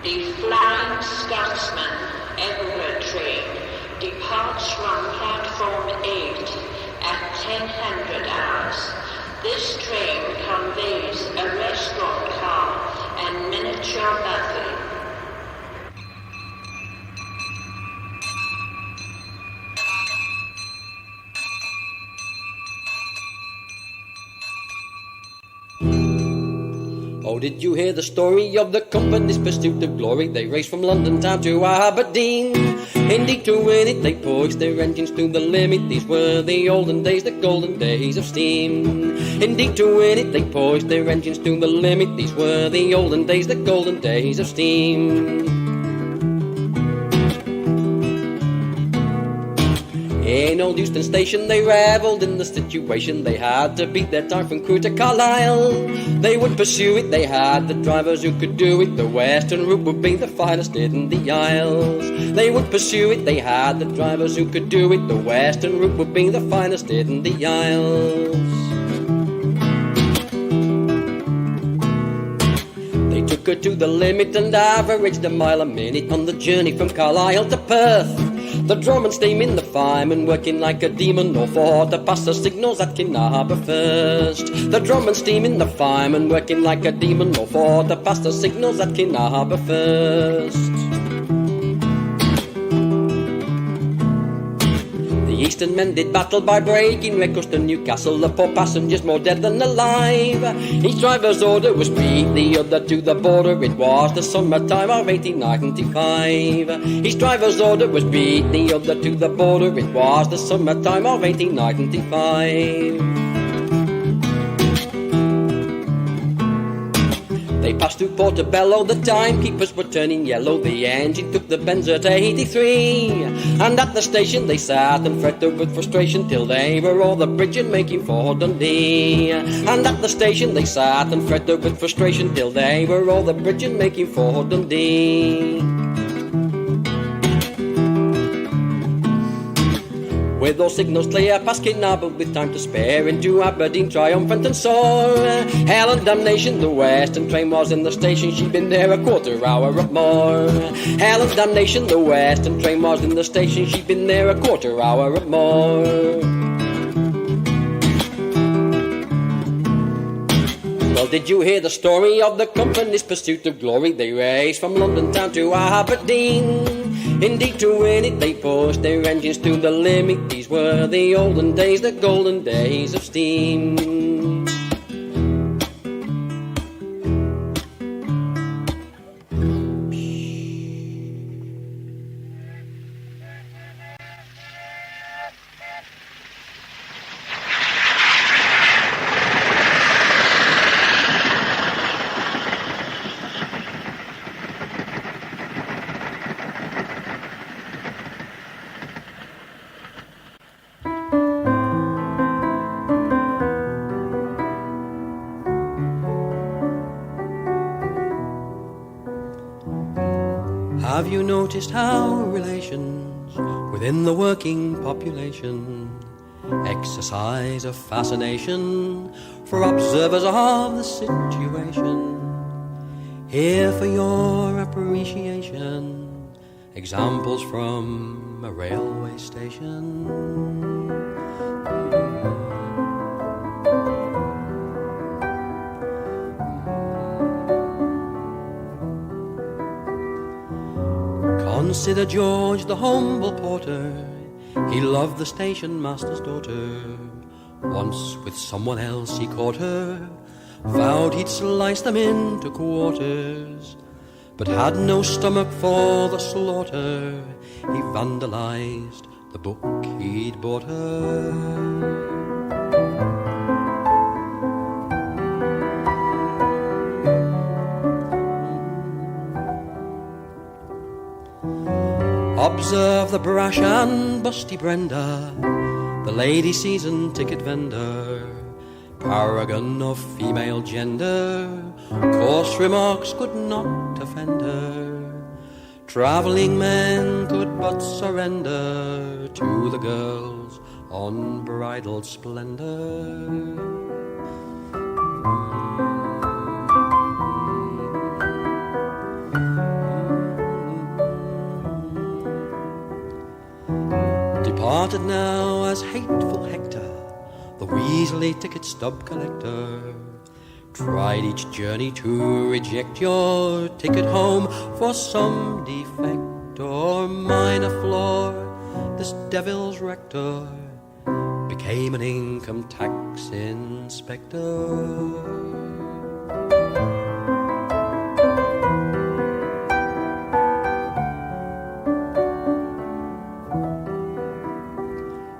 The Flying Scotsman Edinburgh train departs from platform 8 at 1000 hours. This train conveys a restaurant car and miniature buffet. Oh, did you hear the story of the company's pursuit of glory? They raced from London town to Aberdeen. Indeed, to win it, they pushed their engines to the limit. These were the olden days, the golden days of steam. Indeed, to win it, they pushed their engines to the limit. These were the olden days, the golden days of steam. In old Euston Station they revelled in the situation. They had to beat their time from Crewe to Carlisle. They would pursue it, they had the drivers who could do it. The western route would be the finest in the Isles. They would pursue it, they had the drivers who could do it. The western route would be the finest in the Isles. They took her to the limit and averaged a mile a minute on the journey from Carlisle to Perth. The drummer steaming, the fireman working like a demon, no for to pass the signals at Kinharbour first. The drummer steaming, the fireman working like a demon, no for to pass the signals at Kinharbour first. The eastern men did battle by breaking records to Newcastle, the poor passengers more dead than alive. Each driver's order was beat the other to the border. It was the summertime of 1895. Each driver's order was beat the other to the border. It was the summertime of 1895. They passed through Portobello, the timekeepers were turning yellow. The engine took the Benz at 83, and at the station they sat and fretted with frustration till they were all the bridge and making for Dundee. And at the station they sat and fretted with frustration till they were all the bridge and making for Dundee. With all signals clear, past Kinharbour with time to spare, into Aberdeen triumphant and sore. Hell and damnation, the western train was in the station. She'd been there a quarter hour or more. Hell and damnation, the western train was in the station. She'd been there a quarter hour or more. Well, did you hear the story of the company's pursuit of glory? They raced from London town to Aberdeen. Indeed, to win it, they pushed their engines to the limit. These were the olden days, the golden days of steam. Have you noticed how relations within the working population exercise a fascination for observers of the situation? Here for your appreciation, examples from a railway station. Consider George, the humble porter. He loved the station master's daughter. Once with someone else he caught her, vowed he'd slice them into quarters, but had no stomach for the slaughter. He vandalized the book he'd bought her. Observe the brash and busty Brenda, the lady season ticket vendor, paragon of female gender. Coarse remarks could not offend her. Travelling men could but surrender to the girl's unbridled splendour. regarded now as hateful Hector, the Weasley ticket stub collector, tried each journey to reject your ticket home for some defect or minor flaw. This devil's rector became an income tax inspector.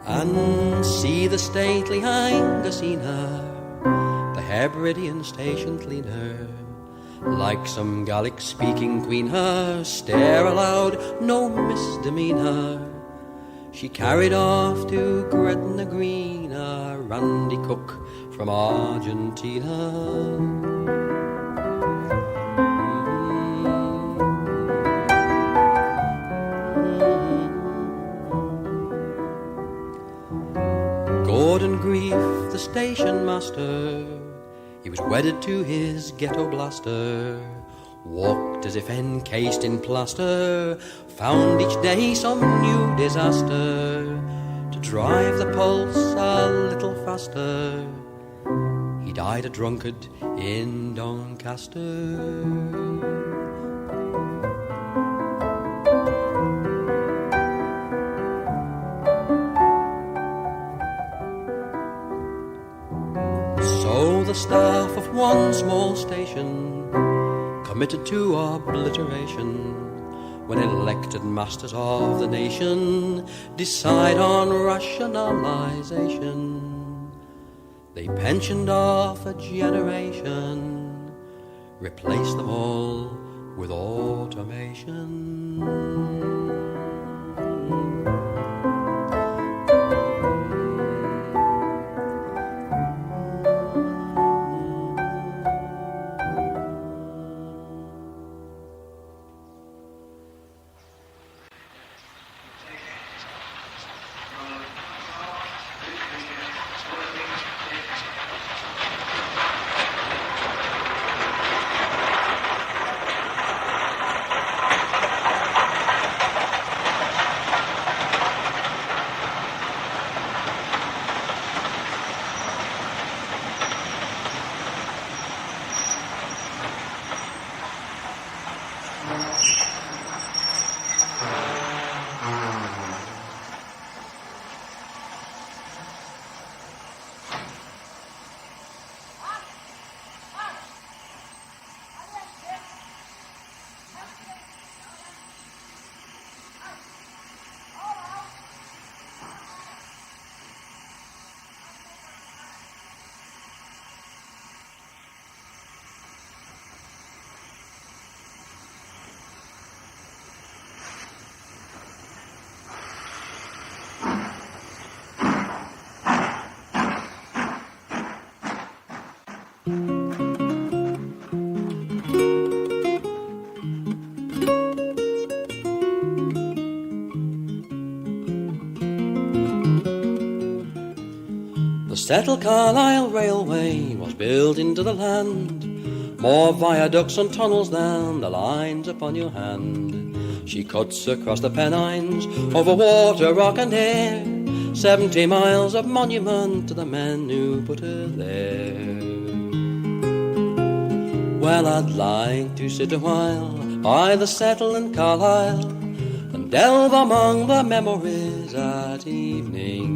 And see the stately Angusina, the Hebridean station cleaner, like some Gallic-speaking queen, her stare aloud, no misdemeanor. She carried off to Gretna Green a randy cook from Argentina. Gordon Grief, the station master, he was wedded to his ghetto blaster, walked as if encased in plaster, found each day some new disaster to drive the pulse a little faster. He died a drunkard in Doncaster. So the staff of one small station committed to obliteration, when elected masters of the nation decide on rationalization. They pensioned off a generation, replaced them all with automation. The Settle Carlisle Railway was built into the land, more viaducts and tunnels than the lines upon your hand. She cuts across the Pennines, over water, rock and air, 70 miles of monument to the men who put her there. Well, I'd like to sit a while by the Settle in Carlisle and delve among the memories at evening.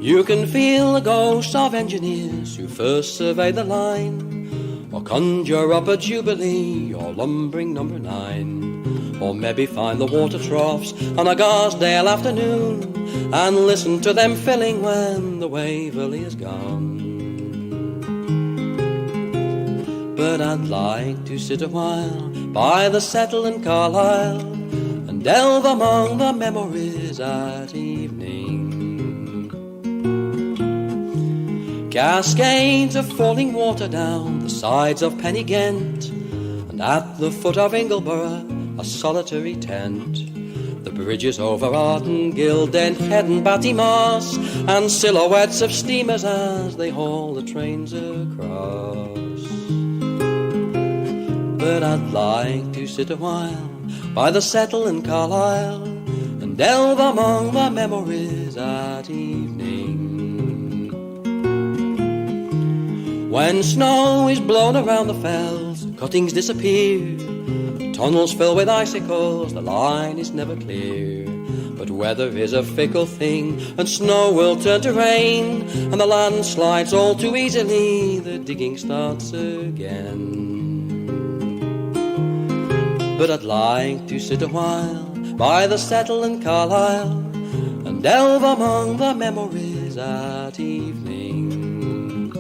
You can feel the ghosts of engineers who first surveyed the line, or conjure up a Jubilee or lumbering number 9, or maybe find the water troughs on a Garsdale afternoon and listen to them filling when the Waverley is gone. But I'd like to sit a while by the Settle in Carlisle and delve among the memories at evening. Cascades of falling water down the sides of Pennygent, and at the foot of Ingleborough a solitary tent. The bridges over Arden, Gill, Denthead and Battymarsh, and silhouettes of steamers as they haul the trains across. But I'd like to sit a while by the Settle in Carlisle delve among the memories at evening. When snow is blown around the fells, cuttings disappear, tunnels fill with icicles, the line is never clear. But weather is a fickle thing, and snow will turn to rain, and the land slides all too easily, the digging starts again. But I'd like to sit a while by the Settle and Carlisle, and delve among the memories at evening.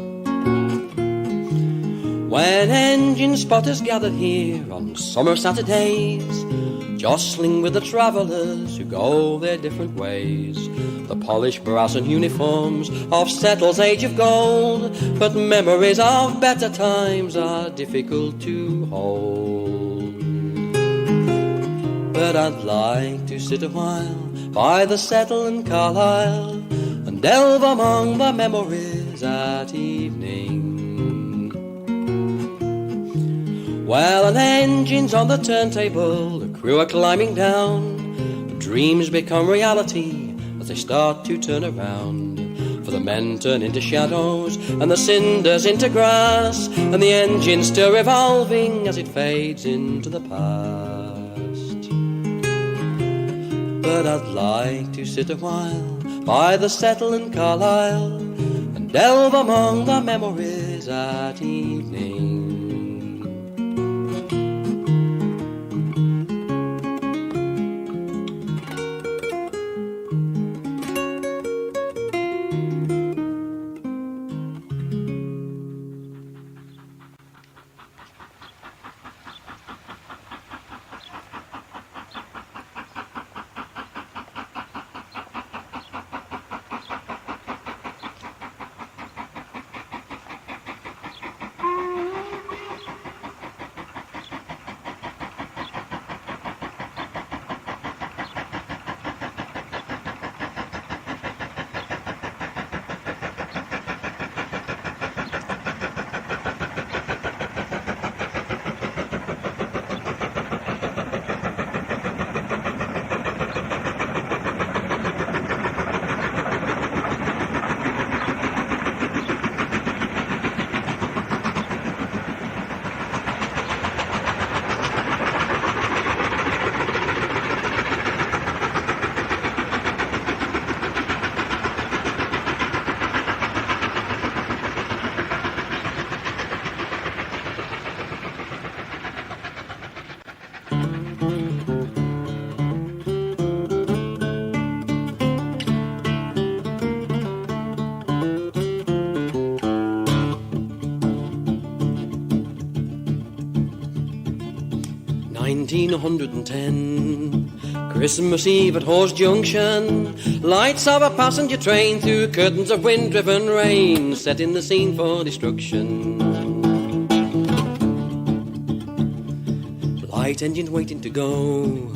When engine spotters gathered here on summer Saturdays, jostling with the travellers who go their different ways, the polished brass and uniforms of Settle's age of gold, but memories of better times are difficult to hold. But I'd like to sit a while by the Settle and Carlisle, and delve among the memories at evening. While an engine's on the turntable, the crew are climbing down, the dreams become reality as they start to turn around. For the men turn into shadows, and the cinders into grass, and the engine's still revolving as it fades into the past. But I'd like to sit a while by the Settle and Carlisle, and delve among the memories at evening. 1910, Christmas Eve at Horse Junction, lights of a passenger train through curtains of wind-driven rain, setting the scene for destruction. Light engines waiting to go,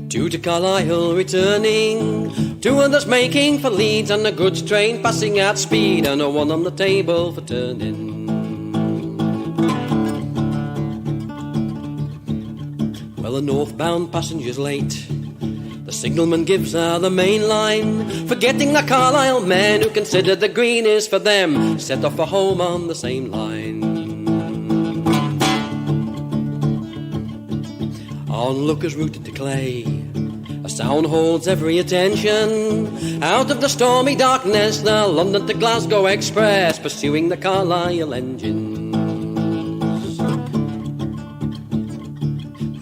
two to Carlisle returning, two others making for Leeds, and a goods train passing at speed, and a one on the table for turning. Well, the northbound passenger's late. The signalman gives her the main line, forgetting the Carlisle men who considered the green is for them, set off for home on the same line. Onlookers rooted to clay, a sound holds every attention. Out of the stormy darkness, the London to Glasgow express, pursuing the Carlisle engines.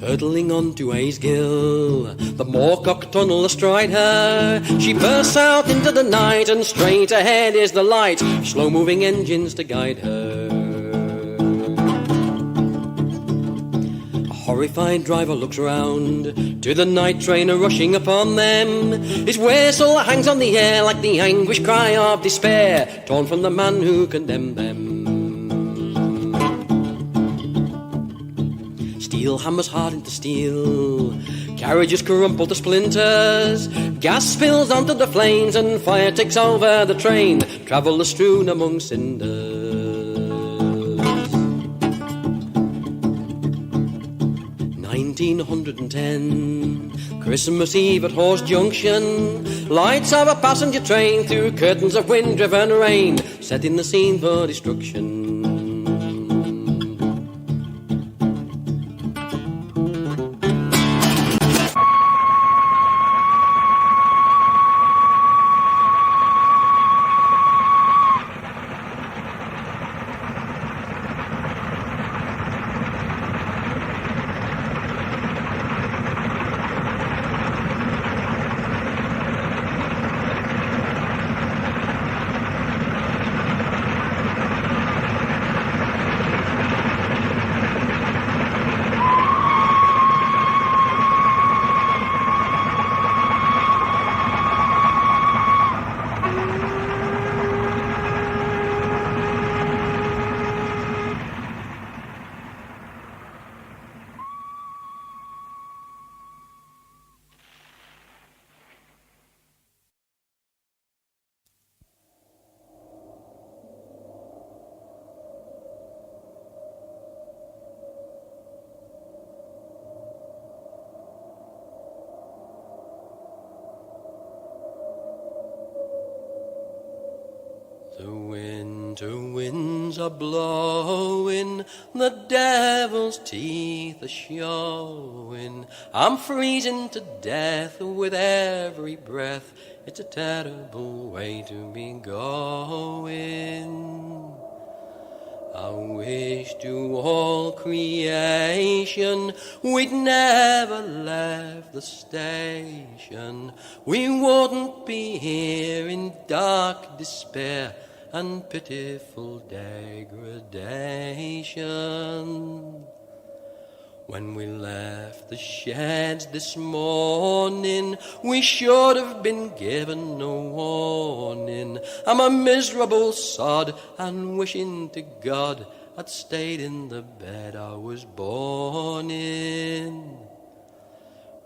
Hurtling on to Gill, the Moorcock tunnel astride her, she bursts out into the night, and straight ahead is the light, slow-moving engines to guide her. A horrified driver looks round to the night trainer rushing upon them. His whistle hangs on the air like the anguished cry of despair, torn from the man who condemned them. Steel hammers hard into steel, carriages crumple to splinters, gas spills onto the flames, and fire takes over the train, travellers strewn among cinders. 1910, Christmas Eve at Horse Junction, lights of a passenger train through curtains of wind-driven rain, setting the scene for destruction. The winter winds are blowing, the devil's teeth are showing. I'm freezing to death with every breath. It's a terrible way to be going. I wish to all creation we'd never left the station. We wouldn't be here in dark despair and pitiful degradation. When we left the sheds this morning, we should have been given no warning. I'm a miserable sod and wishing to God I'd stayed in the bed I was born in.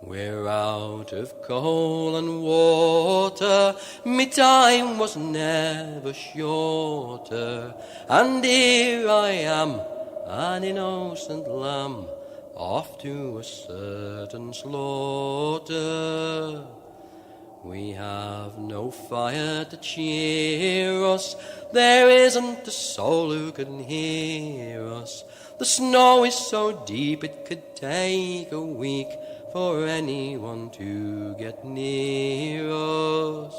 We're out of coal and water, me time was never shorter, and here I am, an innocent lamb, off to a certain slaughter. We have no fire to cheer us, there isn't a soul who can hear us. The snow is so deep it could take a week for anyone to get near us.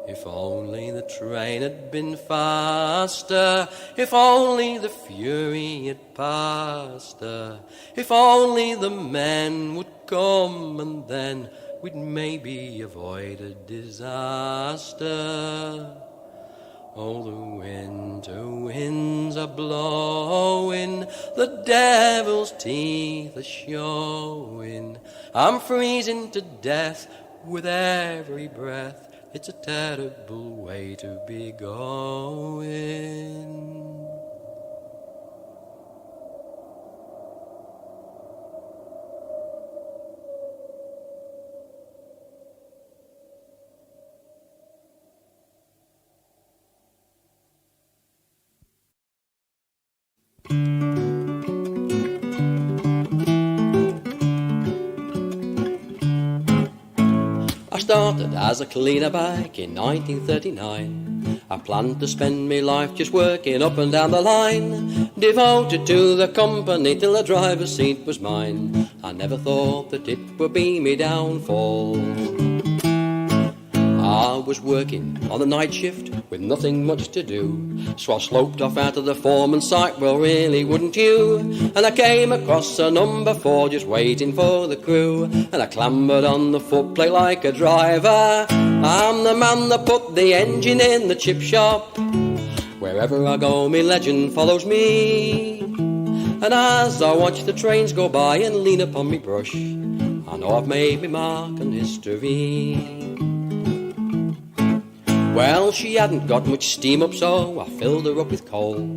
If only the train had been faster, if only the fury had passed her, if only the men would come, and then we'd maybe avoid a disaster. Oh, the winter winds are blowing, the devil's teeth are showing. I'm freezing to death with every breath. It's a terrible way to be going. I started as a cleaner back in 1939. I planned to spend my life just working up and down the line, devoted to the company till the driver's seat was mine. I never thought that it would be me downfall. I was working on the night shift with nothing much to do, so I sloped off out of the foreman's sight, well really wouldn't you? And I came across a number 4 just waiting for the crew, and I clambered on the footplate like a driver. I'm the man that put the engine in the chip shop. Wherever I go me legend follows me, and as I watch the trains go by and lean upon me brush, I know I've made me mark in history. Well, she hadn't got much steam up, so I filled her up with coal,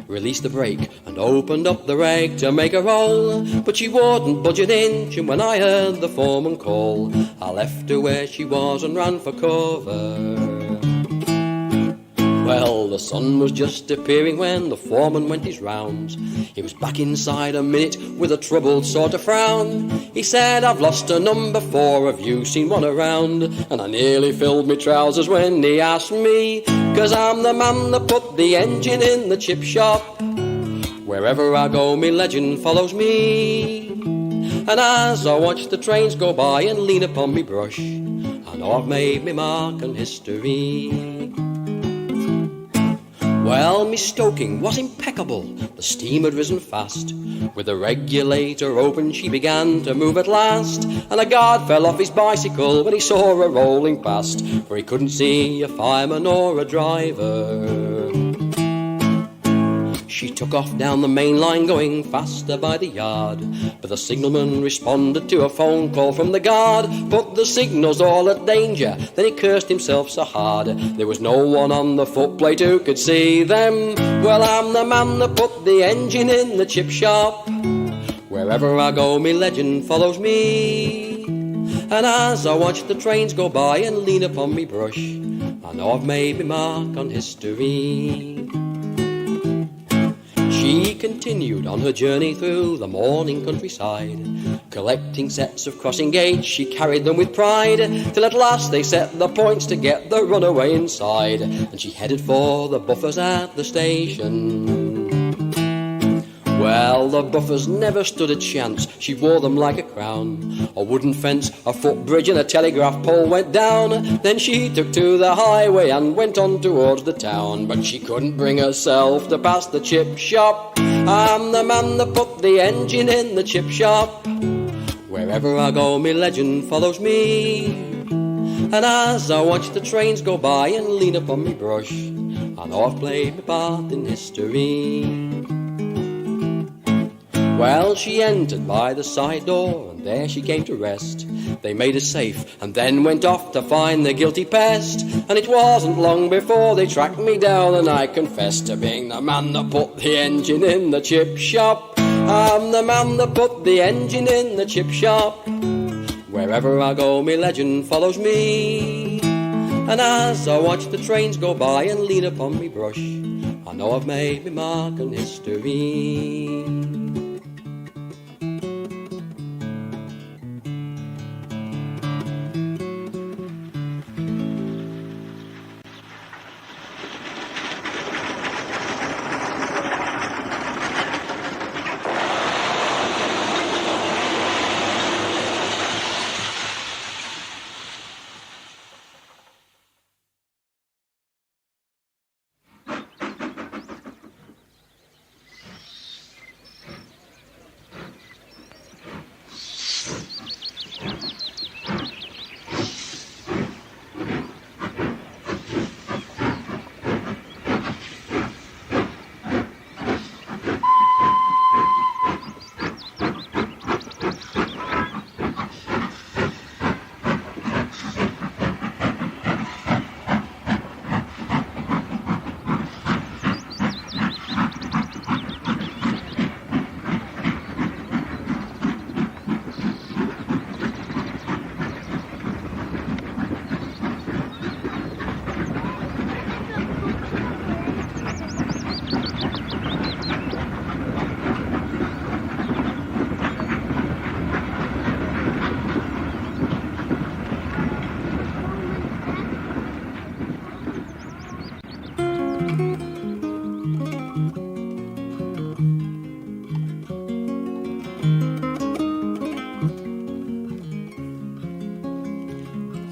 released the brake and opened up the rag to make her roll. But she wouldn't budge an inch, and when I heard the foreman call, I left her where she was and ran for cover. Well, the sun was just appearing when the foreman went his rounds. He was back inside a minute with a troubled sort of frown. He said, "I've lost a number 4, have you seen one around?" And I nearly filled me trousers when he asked me, 'cause I'm the man that put the engine in the chip shop. Wherever I go, me legend follows me. And as I watch the trains go by and lean upon me brush, I know I've made me mark on history. Well, me stoking was impeccable, the steam had risen fast. With the regulator open she began to move at last, and a guard fell off his bicycle when he saw her rolling past, for he couldn't see a fireman or a driver. She took off down the main line going faster by the yard, but the signalman responded to a phone call from the guard. Put the signals all at danger, then he cursed himself so hard. There was no one on the footplate who could see them. Well, I'm the man that put the engine in the chip shop. Wherever I go, me legend follows me. And as I watch the trains go by and lean upon me brush, I know I've made me mark on history. She continued on her journey through the morning countryside, collecting sets of crossing gates, she carried them with pride, till at last they set the points to get the runaway inside, and she headed for the buffers at the station. Well, the buffers never stood a chance, she wore them like a crown. A wooden fence, a footbridge and a telegraph pole went down. Then she took to the highway and went on towards the town, but she couldn't bring herself to pass the chip shop. I'm the man that put the engine in the chip shop. Wherever I go, me legend follows me. And as I watch the trains go by and lean upon me brush, I know I've played my part in history. Well, she entered by the side door, and there she came to rest. They made her safe, and then went off to find the guilty pest. And it wasn't long before they tracked me down, and I confessed to being the man that put the engine in the chip shop. I'm the man that put the engine in the chip shop. Wherever I go, me legend follows me. And as I watch the trains go by and lean upon me brush, I know I've made me mark on history.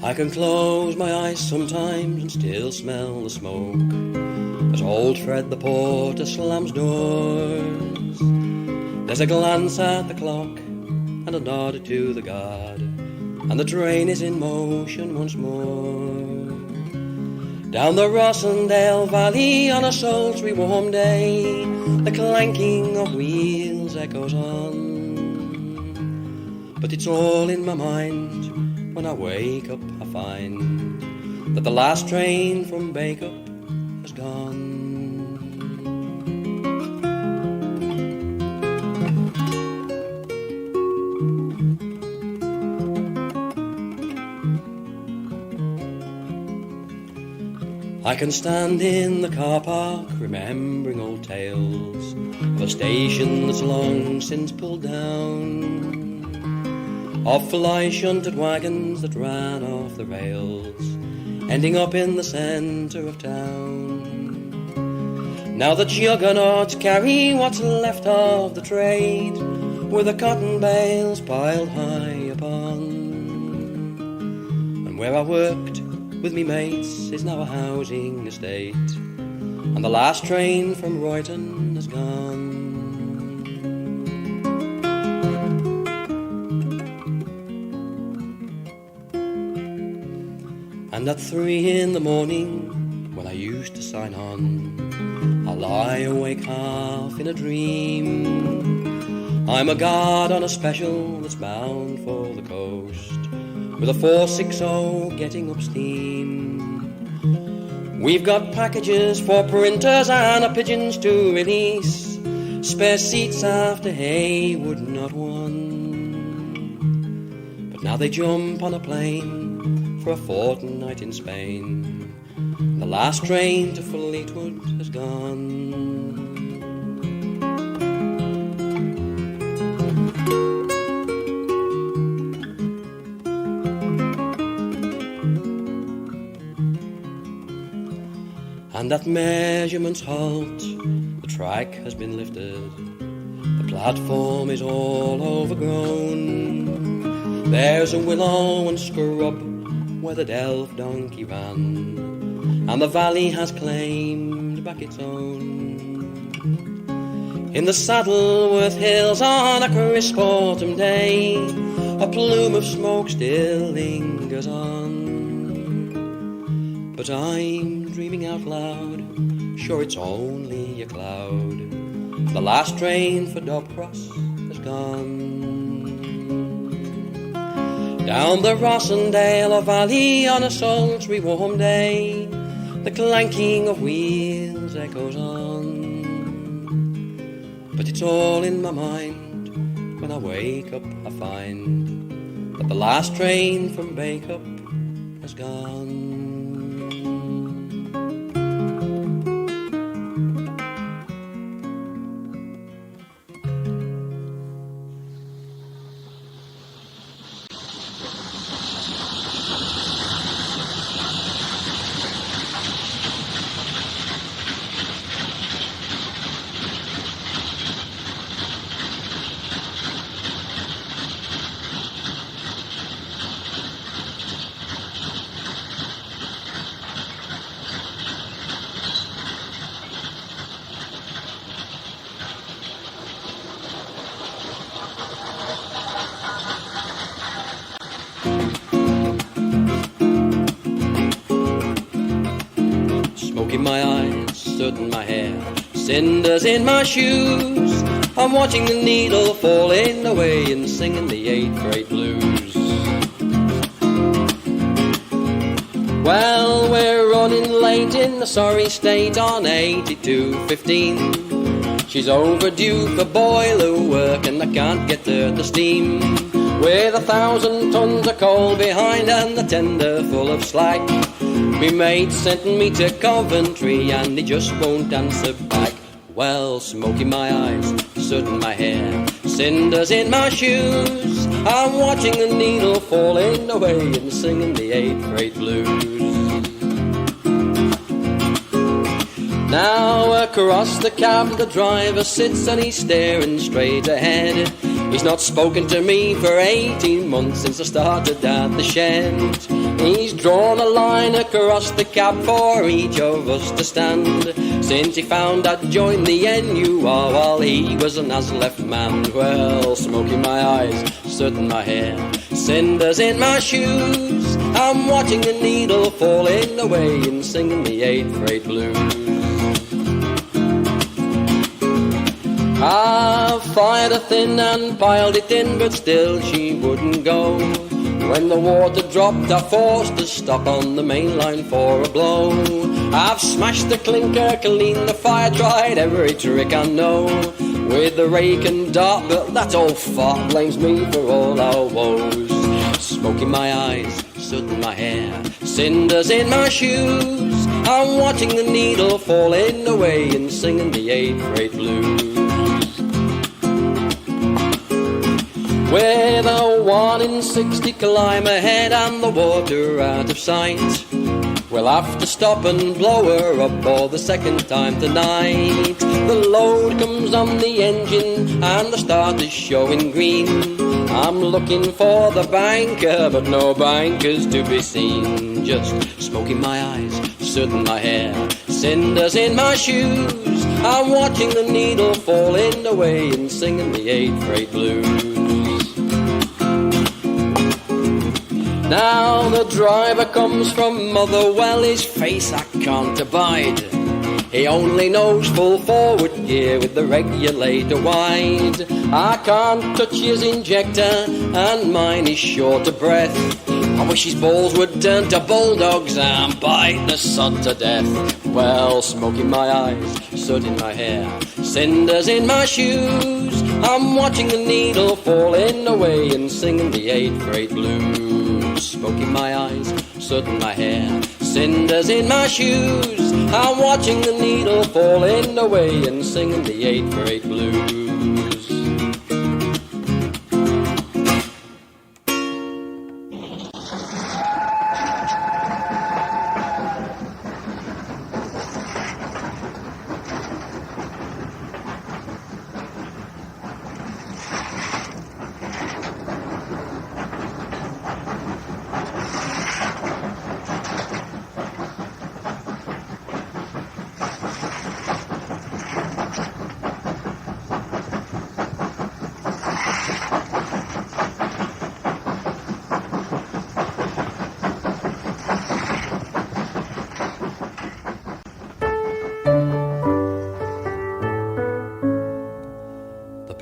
I can close my eyes sometimes and still smell the smoke as old Fred the porter slams doors. There's a glance at the clock and a nod to the guard, and the train is in motion once more. Down the Rossendale Valley on a sultry warm day, the clanking of wheels echoes on. But it's all in my mind. When I wake up, I find that the last train from Bacup has gone. I can stand in the car park remembering old tales of a station that's long since pulled down, of fly-shunted wagons that ran off the rails, ending up in the centre of town. Now the juggernauts carry what's left of the trade, with the cotton bales piled high upon. And where I worked with me mates is now a housing estate, and the last train from Royton has gone. And at 3 in the morning, when I used to sign on, I lie awake half in a dream. I'm a guard on a special that's bound for the coast, with a 460 getting up steam. We've got packages for printers and a pigeons to release, spare seats after Haywood not one. But now they jump on a plane for a fortnight in Spain. The last train to Fleetwood has gone. And at Measurement's halt, the track has been lifted. The platform is all overgrown. There's a willow and scrub where the Delft donkey ran, and the valley has claimed back its own. In the Saddleworth Hills on a crisp autumn day, a plume of smoke still lingers on. But I'm dreaming out loud, sure it's only a cloud. The last train for Dobcross has gone. Down the Rossendale valley on a sultry warm day, the clanking of wheels echoes on. But it's all in my mind. When I wake up I find that the last train from Bacup has gone. In my eyes, soot in my hair, cinders in my shoes. I'm watching the needle falling away and singing the 8th grade blues. Well, we're running late in the sorry state on 8215. She's overdue for boiler work and I can't get her the steam, with 1,000 tons of coal behind and the tender full of slack. Me mate sent me to Coventry and he just won't answer back. Well, smoke in my eyes, soot in my hair, cinders in my shoes. I'm watching the needle falling away and singing the 8th grade blues. Now across the cab the driver sits and he's staring straight ahead. He's not spoken to me for 18 months since I started at the shed. He's drawn a line across the cab for each of us to stand, since he found I'd joined the NUR while he was an as-left man. Well, smoke in my eyes, soot in my hair, cinders in my shoes. I'm watching the needle falling away and singing the 8th grade blues. I've fired her thin and piled it in, but still she wouldn't go. When the water dropped, I forced her stop on the main line for a blow. I've smashed the clinker, cleaned the fire, tried every trick I know, with the rake and dart, but that old fart blames me for all our woes. Smoke in my eyes, soot in my hair, cinders in my shoes. I'm watching the needle falling away and singing the 8th grade blues. With a 1 in 60 climb ahead and the water out of sight, we'll have to stop and blow her up for the second time tonight. The load comes on the engine and the start is showing green. I'm looking for the banker, but no banker's to be seen. Just smoke in my eyes, soot in my hair, cinders in my shoes. I'm watching the needle falling away and singing the 8th grade blues. Now the driver comes from Motherwell, his face I can't abide. He only knows full forward gear with the regulator wide. I can't touch his injector and mine is short of breath. I wish his balls would turn to bulldogs and bite the sod to death. Well, smoke in my eyes, soot in my hair, cinders in my shoes. I'm watching the needle falling away and singing the 8th grade blues. Smoke in my eyes, soot in my hair, cinders in my shoes. I'm watching the needle falling away and singing the 8th grade blues.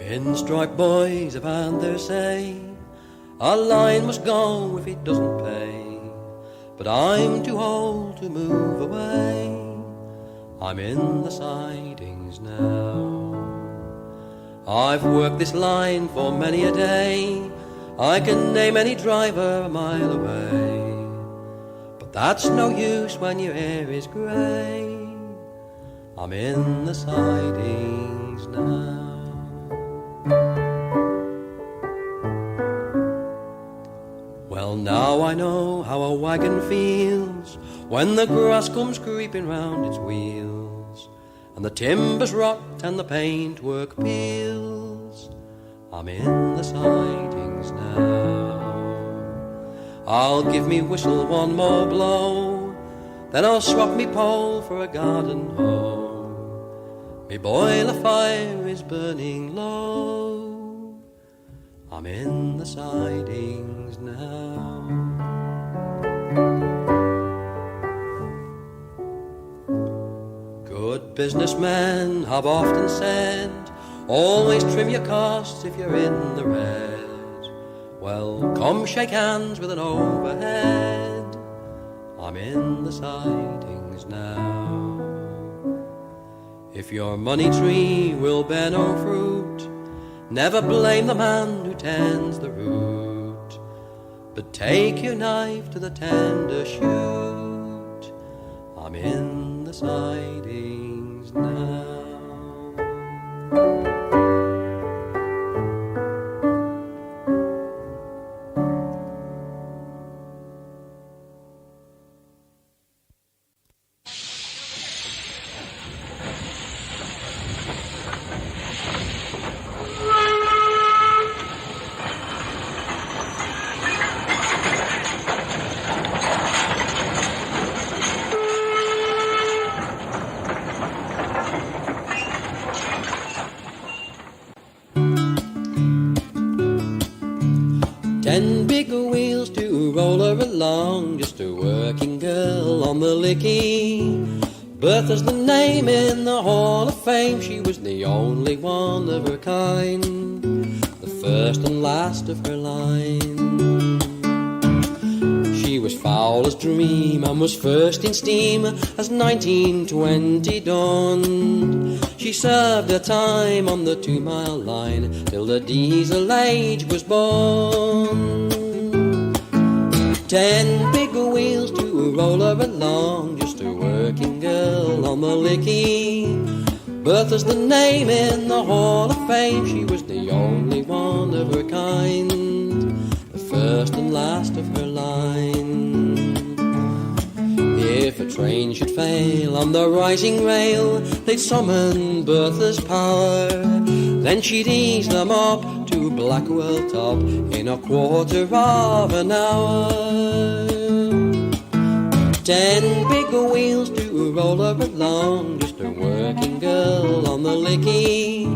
Pinstripe boys have had their say, a line must go if it doesn't pay. But I'm too old to move away, I'm in the sidings now. I've worked this line for many a day, I can name any driver a mile away. But that's no use when your hair is grey, I'm in the sidings now. Well, now I know how a wagon feels when the grass comes creeping round its wheels, and the timbers rot and the paintwork peels. I'm in the sidings now. I'll give me whistle one more blow, then I'll swap me pole for a garden hoe. Me boiler fire is burning low, I'm in the sidings now. Good businessmen have often said, always trim your costs if you're in the red. Well, come shake hands with an overhead, I'm in the sidings now. If your money tree will bear no fruit, never blame the man who tends the root, but take your knife to the tender shoot, I'm in the sidings now. Ten big wheels to roll her along, just a working girl on the Lickey. Bertha's the name in the Hall of Fame, she was the only one of her kind, the first and last of her line. She was foul as dream and was first in steam as 1920 dawned. She served her time on the 2-mile line till the diesel age was born. 10 big wheels to roll her along, along, just a working girl on the Lickey. Bertha's the name in the Hall of Fame. She was the only one of her kind, the first and last of her line. If a train should fail on the rising rail, they'd summon Bertha's power. Then she'd ease them up to Blackwell Top in a quarter of an hour. 10 big wheels to roll her along, just a working girl on the Lickey.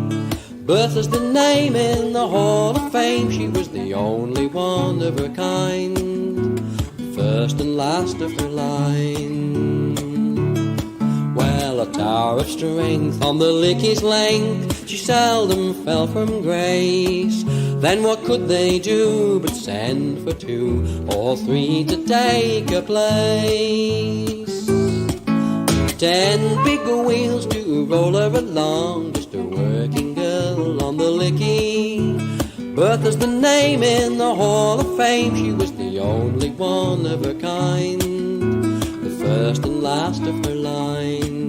Bertha's the name in the Hall of Fame. She was the only one of her kind, first and last of her line. Well, a tower of strength on the Lickey's length, she seldom fell from grace. Then what could they do but send for 2 or 3 to take her place? 10 big wheels to roll her along, just a working girl on the Lickey. Bertha's the name in the Hall of Fame. She was the only one of her kind, the first and last of her line.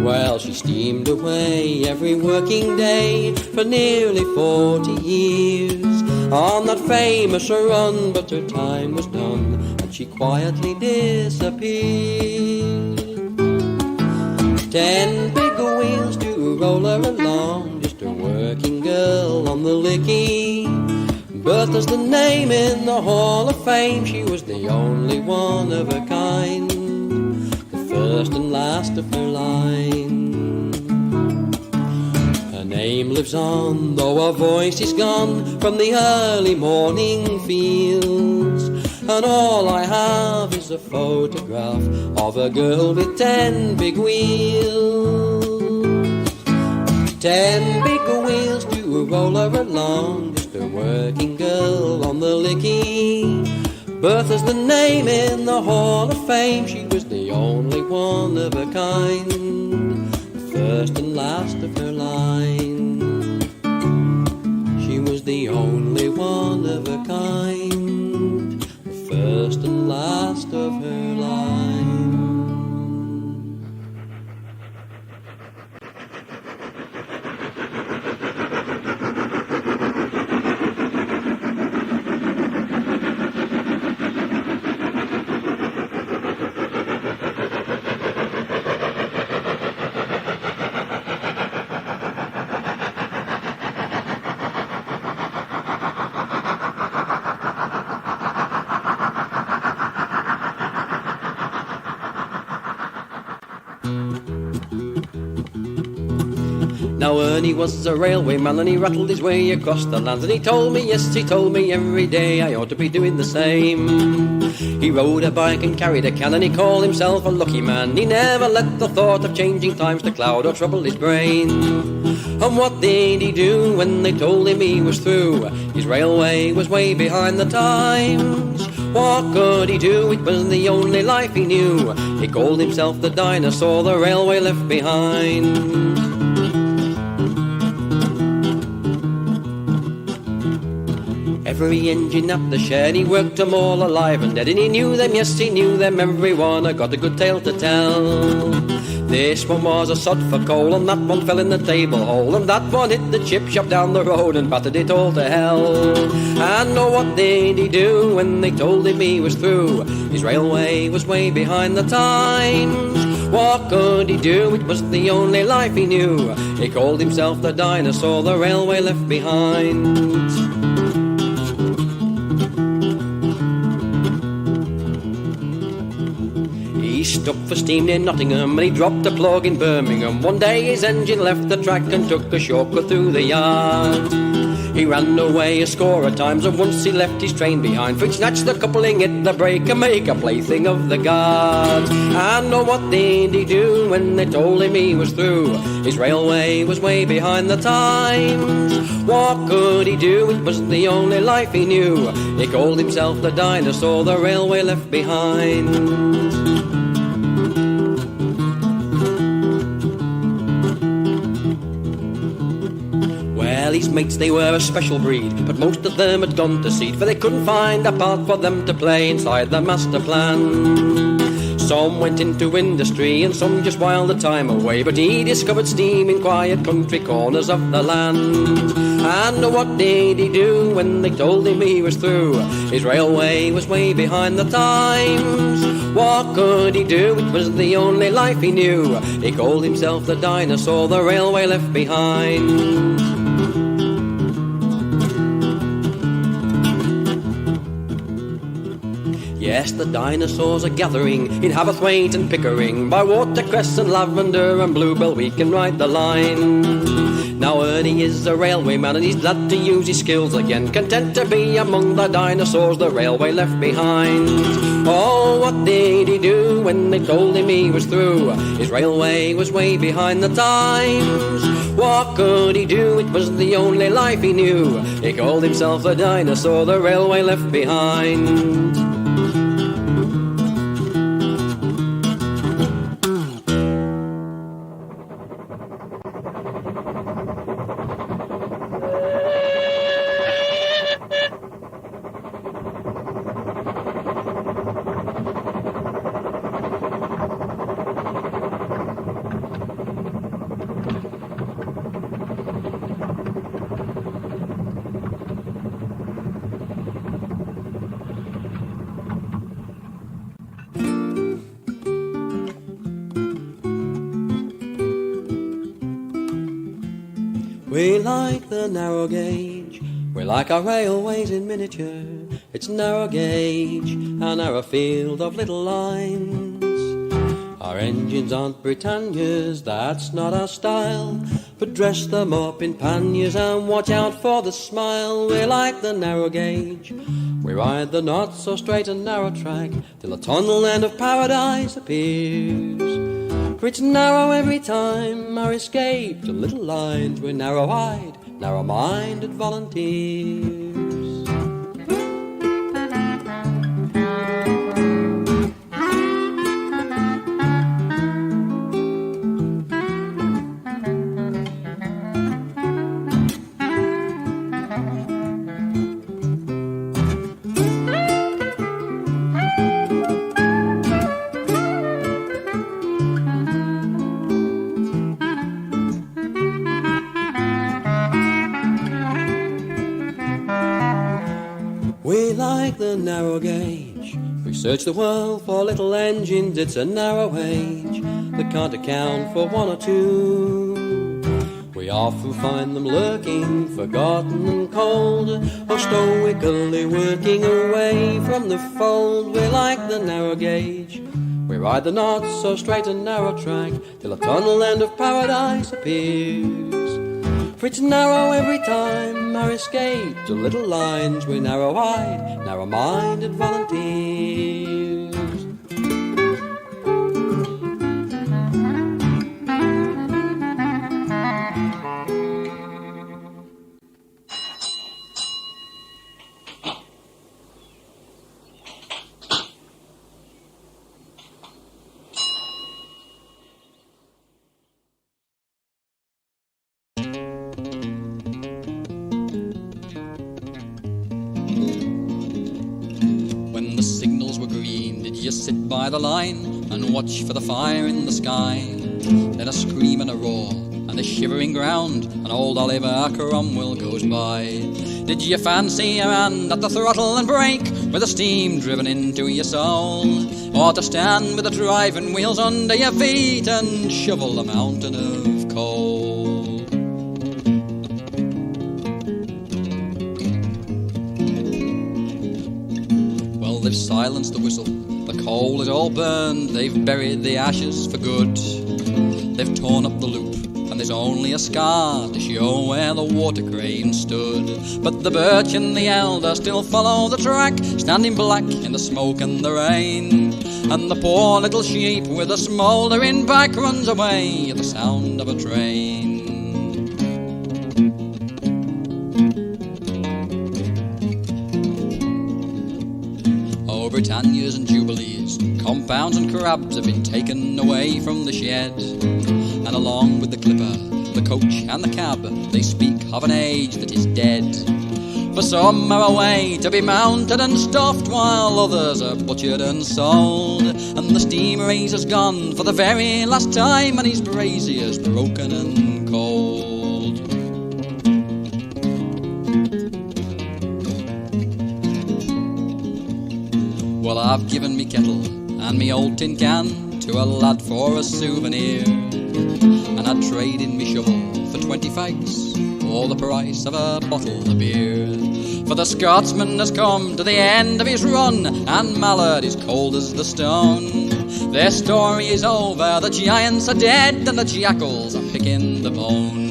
Well, she steamed away every working day for nearly 40 years on that famous run, but her time was done and she quietly disappeared. 10 big wheels to roll her along, just a working girl on the Lickey. Bertha's the name in the Hall of Fame. She was the only one of her kind, the first and last of her line. Her name lives on, though her voice is gone from the early morning fields. And all I have is a photograph of a girl with 10 big wheels. 10 big wheels to roll her along, just a working girl on the Lickey. Bertha's the name in the Hall of Fame. She was the only one of her kind, the first and last of her line. She was the only one of her kind, the first and last of her line. Now Ernie was a railwayman and he rattled his way across the land, and he told me, yes, he told me every day I ought to be doing the same. He rode a bike and carried a can and he called himself a lucky man. He never let the thought of changing times to cloud or trouble his brain. And what did he do when they told him he was through? His railway was way behind the times. What could he do? It was the only life he knew. He called himself the dinosaur the railway left behind. Every engine at the shed, he worked them all alive and dead, and he knew them, yes, he knew them, everyone. I got a good tale to tell. This one was a sod for coal, and that one fell in the table hole, and that one hit the chip shop down the road and battered it all to hell. And oh, what did he do when they told him he was through? His railway was way behind the times. What could he do? It was the only life he knew. He called himself the dinosaur the railway left behind. He stopped for steam near Nottingham and he dropped a plug in Birmingham. One day his engine left the track and took a shortcut through the yard. He ran away a score of times and once he left his train behind, for he snatched the coupling, hit the brake and make a plaything of the guard. And oh, what did he do when they told him he was through? His railway was way behind the times. What could he do? It was the only life he knew. He called himself the dinosaur the railway left behind. Well, his mates, they were a special breed, but most of them had gone to seed, for they couldn't find a part for them to play inside the master plan. Some went into industry and some just whiled the time away, but he discovered steam in quiet country corners of the land. And what did he do when they told him he was through? His railway was way behind the times. What could he do? It was the only life he knew. He called himself the dinosaur the railway left behind. Yes, the dinosaurs are gathering in Haverthwaite and Pickering. By watercress and lavender and bluebell we can ride the line. Now Ernie is a railwayman and he's glad to use his skills again, content to be among the dinosaurs the railway left behind. Oh, what did he do when they told him he was through? His railway was way behind the times. What could he do? It was the only life he knew. He called himself the dinosaur the railway left behind. We like the narrow gauge, we like our railways in miniature. It's narrow gauge, a narrow field of little lines. Our engines aren't Britannias, that's not our style, but dress them up in panniers and watch out for the smile. We like the narrow gauge, we ride the not so straight and narrow track till the tunnel end of paradise appears. For it's narrow every time, our escape to little lines. We're narrow-eyed, narrow-minded volunteers. We like the narrow gauge, we search the world for little engines. It's a narrow age that can't account for one or two. We often find them lurking, forgotten and cold, or stoically working away from the fold. We like the narrow gauge, we ride the not so straight and narrow track till the tunnel end of paradise appears. For it's narrow every time, our escape to little lines. We're narrow-eyed, narrow-minded volunteers. Sit by the line and watch for the fire in the sky. Then a scream and a roar and a shivering ground, and old Oliver Cromwell goes by. Did you fancy a hand at the throttle and brake, with the steam driven into your soul, or to stand with the driving wheels under your feet and shovel a mountain of coal? Well, they've silenced the whistle, the coal is all burned, they've buried the ashes for good. They've torn up the loop, and there's only a scar to show where the water crane stood. But the birch and the elder still follow the track, standing black in the smoke and the rain. And the poor little sheep with a smouldering back runs away at the sound of a train. Britannias and Jubilees, compounds and crabs have been taken away from the shed, and along with the clipper, the coach and the cab, they speak of an age that is dead. For some are away to be mounted and stuffed, while others are butchered and sold. And the steam raiser's gone for the very last time, and his brazier's broken and cold. Well, I've given me kettle and me old tin can to a lad for a souvenir, and I'd trade in me shovel for 20 fags, or the price of a bottle of beer. For the Scotsman has come to the end of his run, and Mallard is cold as the stone. Their story is over, the giants are dead, and the jackals are picking the bones.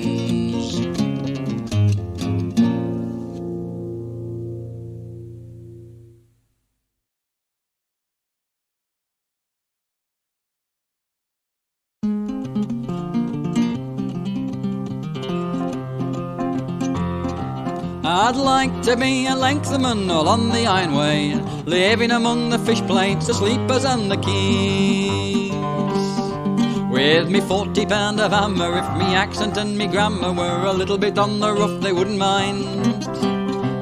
I'd like to be a Lengthman all on the Ironway, living among the fish plates, the sleepers and the keys. With me 40 pound of hammer, if me accent and me grammar were a little bit on the rough, they wouldn't mind,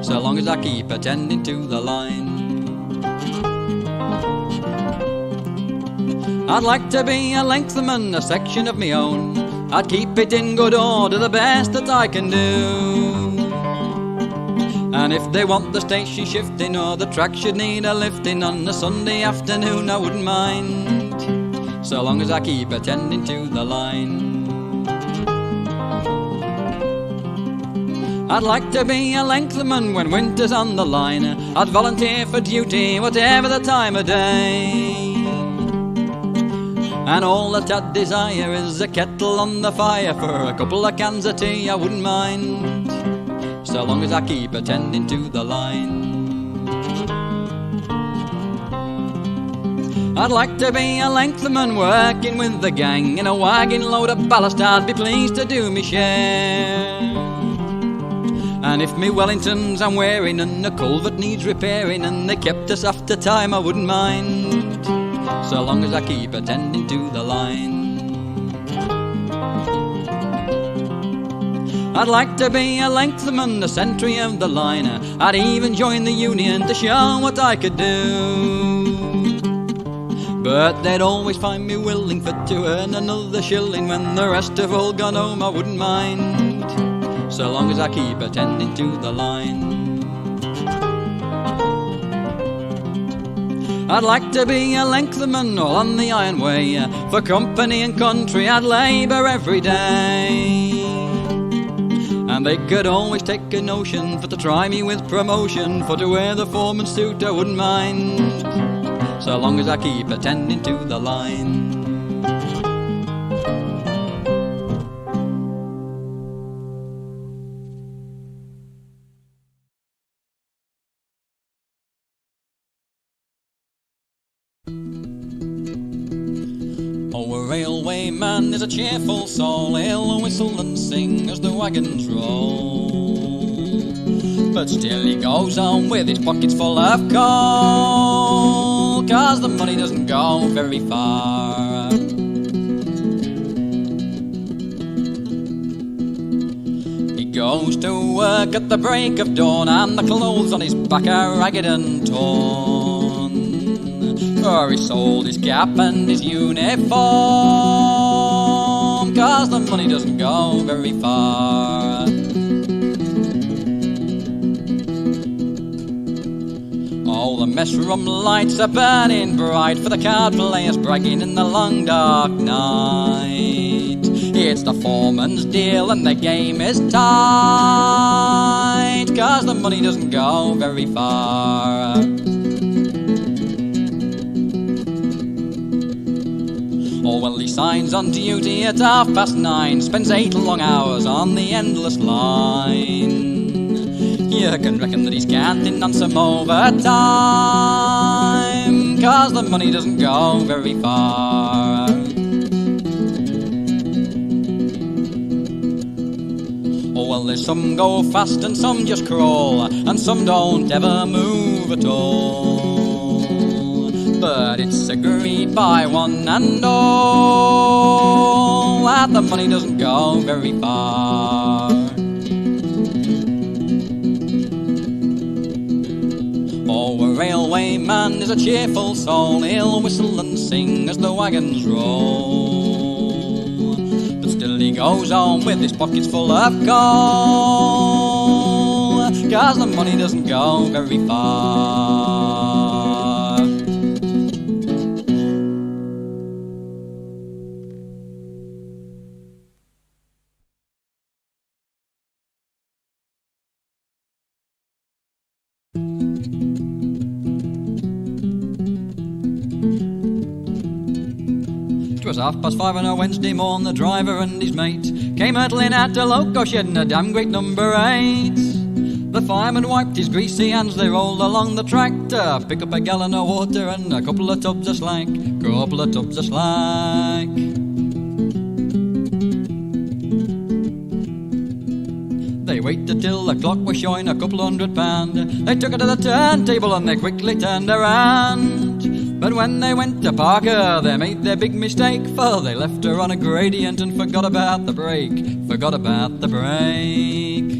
so long as I keep attending to the line. I'd like to be a Lengthman, a section of me own. I'd keep it in good order, the best that I can do. And if they want the station shifting, or the track should need a lifting on a Sunday afternoon, I wouldn't mind, so long as I keep attending to the line. I'd like to be a Lengthman when winter's on the line. I'd volunteer for duty, whatever the time of day. And all that I'd desire is a kettle on the fire for a couple of cans of tea, I wouldn't mind, so long as I keep attending to the line. I'd like to be a Lengthman working with the gang, in a wagon load of ballast I'd be pleased to do me share. And if me Wellingtons I'm wearing and the culvert needs repairing, and they kept us after time, I wouldn't mind, so long as I keep attending to the line. I'd like to be a Lengthman, the sentry of the line. I'd even join the union to show what I could do. But they'd always find me willing for to earn another shilling. When the rest have all gone home, I wouldn't mind, so long as I keep attending to the line. I'd like to be a Lengthman all on the Ironway. For company and country I'd labour every day. And they could always take a notion for to try me with promotion, for to wear the foreman's suit I wouldn't mind, so long as I keep attending to the line. Oh, a railway man is a cheerful soul, he'll whistle and sing as the wagons roll. But still he goes on with his pockets full of coal, 'cause the money doesn't go very far. He goes to work at the break of dawn, and the clothes on his back are ragged and torn. For he sold his cap and his uniform, 'cause the money doesn't go very far. All the mess room lights are burning bright, for the card players bragging in the long dark night. It's the foreman's deal and the game is tight, 'cause the money doesn't go very far. Oh, well, he signs on duty at 9:30, spends 8 long hours on the endless line. You can reckon that he's counting on some overtime, 'cause the money doesn't go very far. Oh, well, there's some go fast and some just crawl, and some don't ever move at all. But it's agreed by one and all lad, the money doesn't go very far. Oh, a railway man is a cheerful soul, he'll whistle and sing as the wagons roll. But still he goes on with his pockets full of coal, 'cause the money doesn't go very far. It was 5:30 on a Wednesday morn, the driver and his mate came hurtling out to Loco Shed in a damn great number 8. The fireman wiped his greasy hands, they rolled along the track to pick up a gallon of water and a couple of tubs of slack, couple of tubs of slack. They waited till the clock was showing a couple £100. They took it to the turntable and they quickly turned around. But when they went to park her, they made their big mistake, for they left her on a gradient and forgot about the brake, forgot about the brake.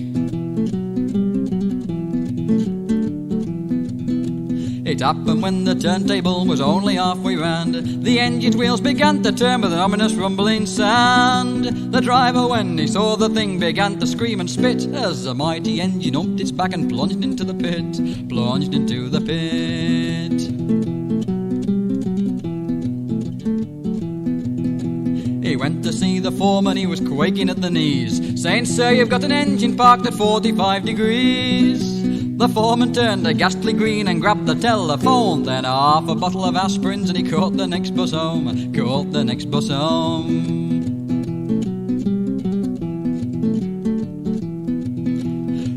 It happened when the turntable was only halfway round. The engine's wheels began to turn with an ominous rumbling sound. The driver, when he saw the thing, began to scream and spit as the mighty engine humped its back and plunged into the pit, plunged into the pit. He went to see the foreman, he was quaking at the knees, saying, "Sir, you've got an engine parked at 45 degrees." The foreman turned a ghastly green and grabbed the telephone, then half a bottle of aspirins and he caught the next bus home, caught the next bus home.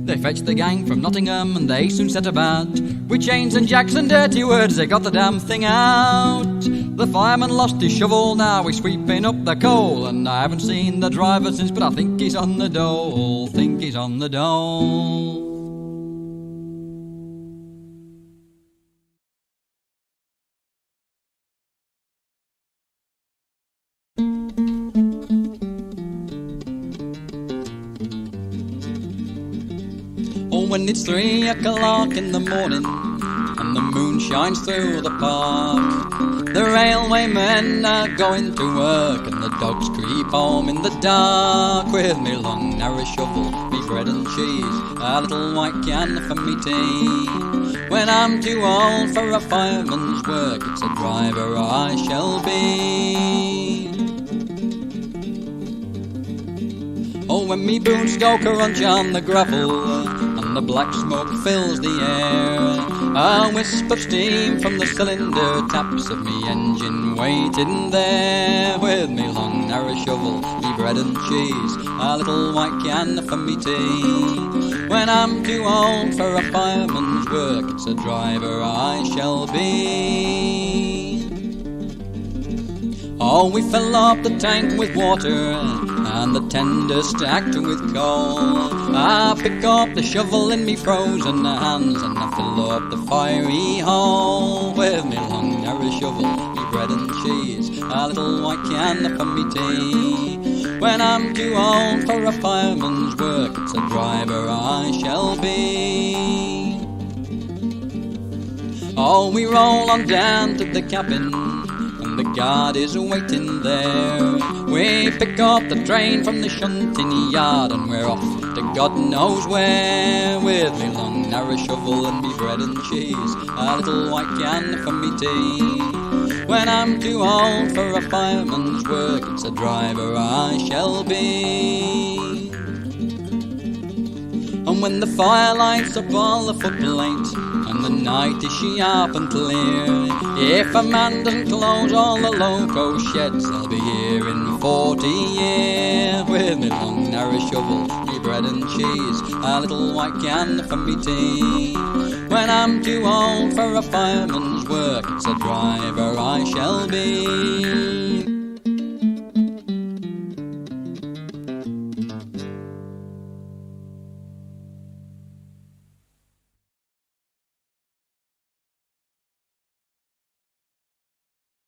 They fetched the gang from Nottingham and they soon set about. With chains and jacks and dirty words they got the damn thing out. The fireman lost his shovel, now he's sweeping up the coal, and I haven't seen the driver since, but I think he's on the dole, think he's on the dole. Oh, when it's 3 o'clock in the morning and the moon shines through the park, the railway men are going to work and the dogs creep home in the dark. With me long narrow shovel, me bread and cheese, a little white can for me tea. When I'm too old for a fireman's work, it's a driver I shall be. Oh, when me boots go crunch on the gravel and the black smoke fills the air, a wisp of steam from the cylinder taps of me engine waiting there. With me long narrow shovel, me bread and cheese, a little white can for me tea. When I'm too old for a fireman's work, it's a driver I shall be. Oh, we fill up the tank with water and the tender stacked with coal. I pick up the shovel in me frozen hands and I fill up the fiery hole. With me long narrow shovel, me bread and cheese, a little white can for me tea. When I'm too old for a fireman's work, it's a driver I shall be. Oh, we roll on down to the cabin and the guard is waiting there. We pick up the train from the shunting yard and we're off to God knows where. With me long narrow shovel and me bread and cheese, a little white can for me tea. When I'm too old for a fireman's work, it's a driver I shall be. And when the fire lights up all the footplate and the night is sharp and clear, if a man doesn't close all the loco sheds, I'll be here in 40 years. With me long narrow shovel, me bread and cheese, a little white can for me tea. When I'm too old for a fireman's work, it's a driver I shall be.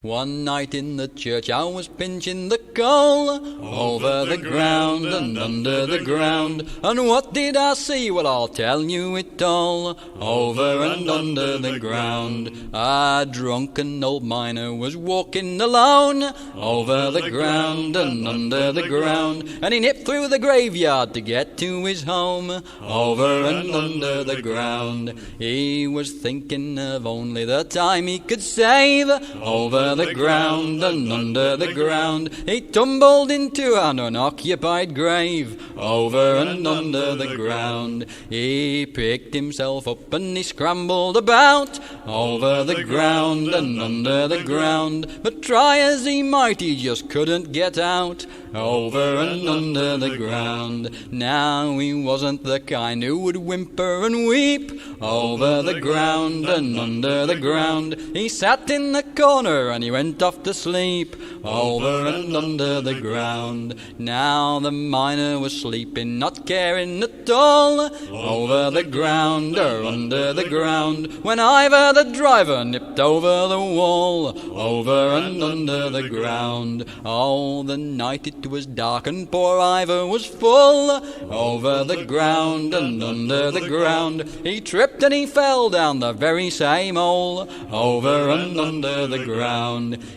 One night in the church I was pinching the coal over the ground and under the ground. And what did I see? Well, I'll tell you it all. Over and under the ground, a drunken old miner was walking alone over the ground and under the ground. And he nipped through the graveyard to get to his home over and under the ground. He was thinking of only the time he could save over the ground and under the ground. He tumbled into an unoccupied grave over and under the ground. He picked himself up and he scrambled about over the ground and under the ground. But try as he might, he just couldn't get out over and under the ground. Now he wasn't the kind who would whimper and weep over the ground and under the ground. He sat in the corner and he went off to sleep over and under the ground. Now the miner was sleeping, not caring at all over the ground or under the ground, when Ivor the driver nipped over the wall over and under the ground. All the night it was dark and poor Ivor was full over the ground and under the ground. He tripped and he fell down the very same hole over and under the ground.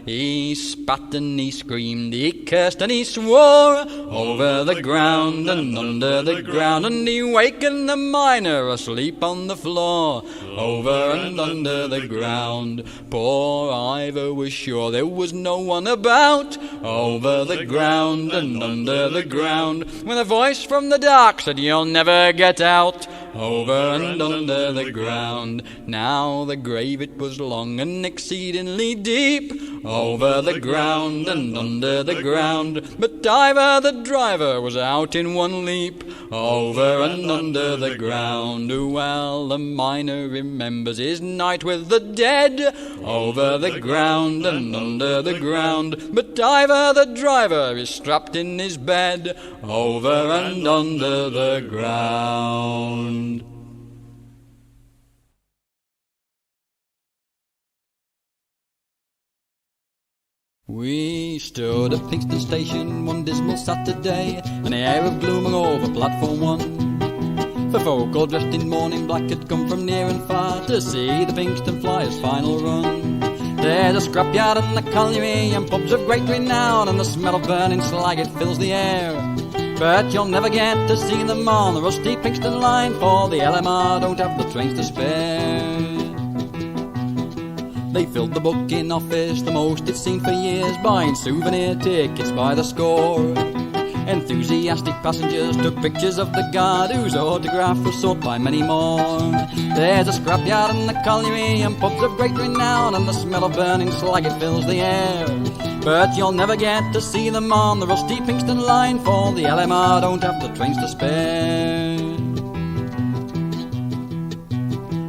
He spat and he screamed, he cursed and he swore over the ground and under the ground. And he wakened the miner asleep on the floor over and under the ground. Poor Ivor was sure there was no one about over the ground and under the ground, when a voice from the dark said, "You'll never get out over and under the ground." Now the grave it was long and exceedingly deep over the ground and under the ground, but Ivor the driver was out in one leap over and under the ground. Well, the miner remembers his night with the dead over the ground and under the ground, but Ivor the driver is strapped in his bed over and under the ground. We stood at Pinxton Station one dismal Saturday, an air of gloom hung over platform 1. For folk all dressed in mourning black had come from near and far to see the Pinxton Flyers' final run. There's a scrapyard and a colliery and pubs of great renown, and the smell of burning slag it fills the air. But you'll never get to see them on the rusty Pinxton Line, for the LMR don't have the trains to spare. They filled the booking office, the most it's seen for years, buying souvenir tickets by the score. Enthusiastic passengers took pictures of the guard, whose autograph was sought by many more. There's a scrapyard and a colliery and pubs of great renown, and the smell of burning slag it fills the air. But you'll never get to see them on the rusty Pinxton Line, for the LMR don't have the trains to spare.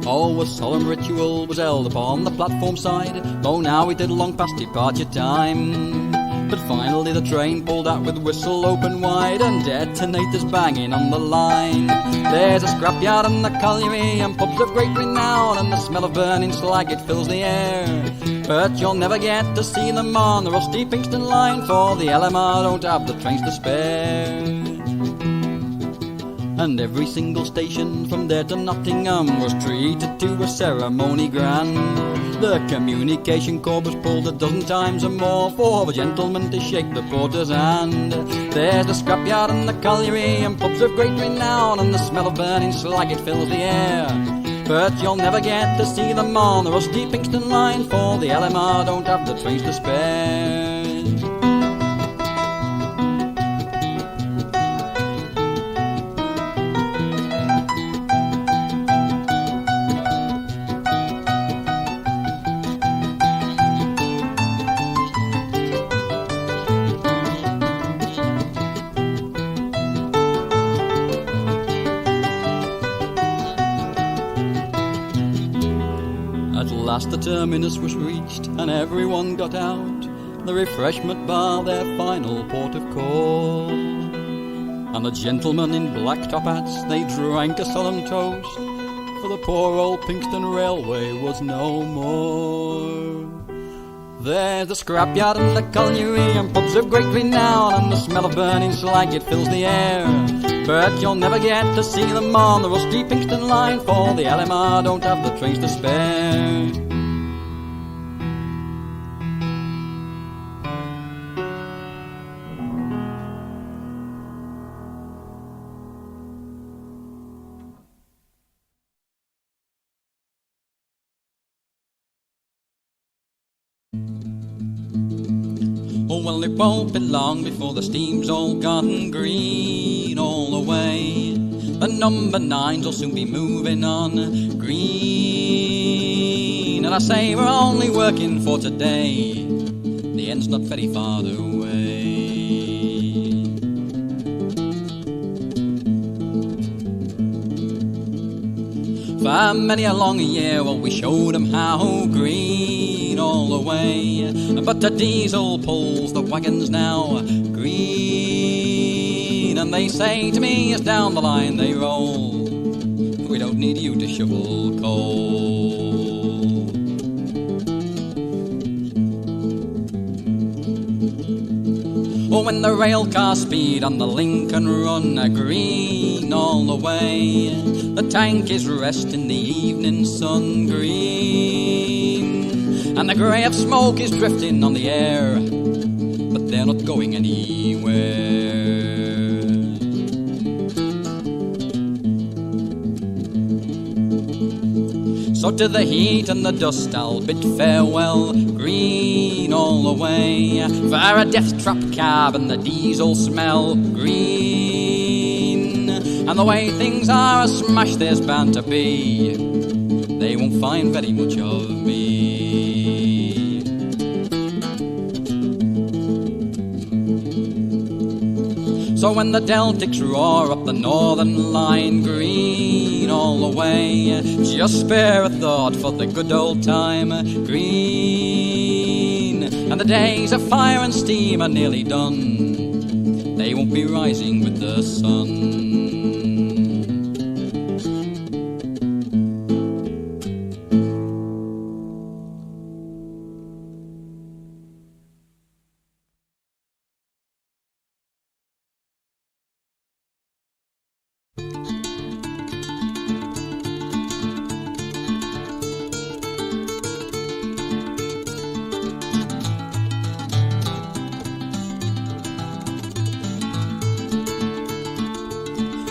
Oh, a solemn ritual was held upon the platform side, though now it had long past departure time. But finally the train pulled out with whistle open wide, and detonators banging on the line. There's a scrapyard and a colliery and pubs of great renown, and the smell of burning slag it fills the air. But you'll never get to see them on the rusty Pinxton Line, for the LMR don't have the trains to spare. And every single station from there to Nottingham was treated to a ceremony grand. The communication cord was pulled a dozen times or more for the gentleman to shake the porter's hand. There's the scrapyard and the colliery and pubs of great renown, and the smell of burning slag it fills the air. But you'll never get to see them on the rusty Pinxton Line, for the LMR don't have the trains to spare. At last the terminus was reached and everyone got out, the refreshment bar their final port of call. And the gentlemen in black top hats, they drank a solemn toast, for the poor old Pinxton Railway was no more. There's the scrapyard and the colliery and pubs of great renown, and the smell of burning slag, it fills the air. But you'll never get to see them on the rusty Pinxton Line, for the LMR don't have the trains to spare. Oh, well, it won't be long before the steam's all gotten green all the way. The number 9s will soon be moving on green. And I say we're only working for today, the end's not very far away. For many a long year, well, we showed 'em how green all the way. But the diesel pulls the wagons now green. And they say to me as down the line they roll, we don't need you to shovel coal. Oh, when the rail cars speed on the Lincoln Run green all the way, the tank is resting the evening sun green, and the grey of smoke is drifting on the air, but they're not going anywhere. So to the heat and the dust I'll bid farewell, green all the way, for a death trap cab and the diesel smell green. And the way things are a smash there's bound to be, they won't find very much of me. So when the Deltics roar up the Northern Line green all the way, just spare a thought for the good old time green. And the days of fire and steam are nearly done, they won't be rising with the sun.